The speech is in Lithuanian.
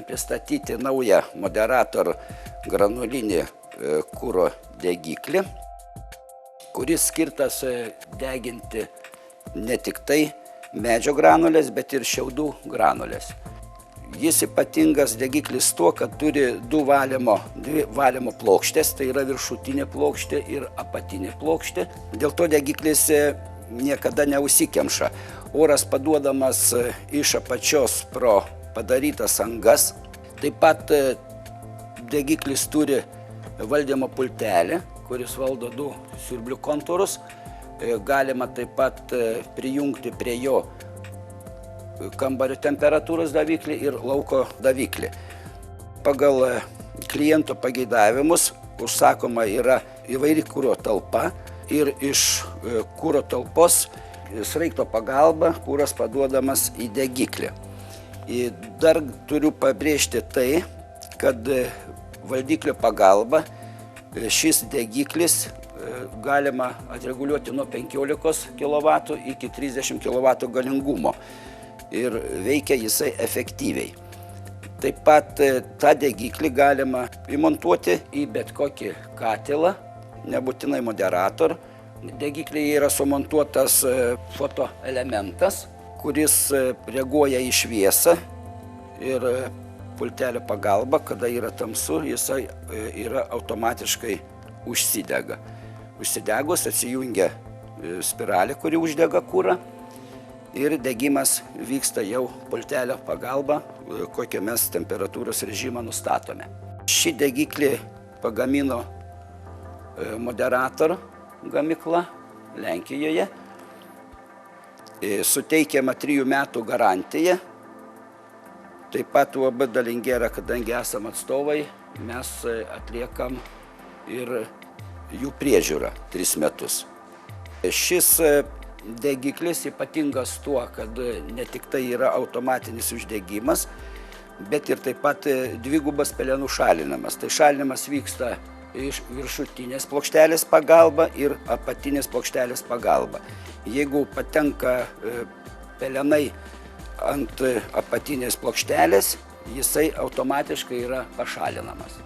Pristatyti naują Moderator granulinį kuro degiklį, kuris skirtas deginti ne tik tai medžio granulės, bet ir šiaudų granulės. Jis ypatingas degiklis tuo, kad turi dvi valymo plokštės, tai yra viršutinė plokštė ir apatinė plokštė. Dėl to degiklis niekada neužsikemša. Oras paduodamas iš apačios pro padarytas angas. Taip pat degiklis turi valdymo pultelį, kuris valdo du siurblių kontūrus. Galima taip pat prijungti prie jo kambario temperatūros daviklį ir lauko daviklį. Pagal kliento pageidavimus užsakoma yra įvairi kuro talpa ir iš kuro talpos sraigto pagalba kuras paduodamas į degiklį. Dar turiu pabrėžti tai, kad valdiklio pagalba šis degiklis galima atreguliuoti nuo 15 kW iki 30 kW galingumo ir veikia jisai efektyviai. Taip pat tą degiklį galima įmontuoti į bet kokį katilą, nebūtinai Moderator. Degiklyje yra sumontuotas fotoelementas, kuris reaguoja į šviesą ir pultelio pagalba, kada yra tamsu, jisai yra automatiškai užsidega. Užsidegus atsijungia spiralė, kuri uždega kurą ir degimas vyksta jau pultelio pagalba, kokią mes temperatūros režimą nustatome. Šį degiklį pagamino Moderator gamykla Lenkijoje. Suteikiama 3 metų garantija. Taip pat UAB Dalingera, kadangi esam atstovai, mes atliekam ir jų priežiūrą 3 metus. Šis degiklis ypatingas tuo, kad ne tik tai yra automatinis uždegimas, bet ir taip pat dvigubas pelenų šalinimas. Tai šalinimas vyksta iš viršutinės plokštelės pagalba ir apatinės plokštelės pagalba. Jeigu patenka pelenai ant apatinės plokštelės, jisai automatiškai yra pašalinamas.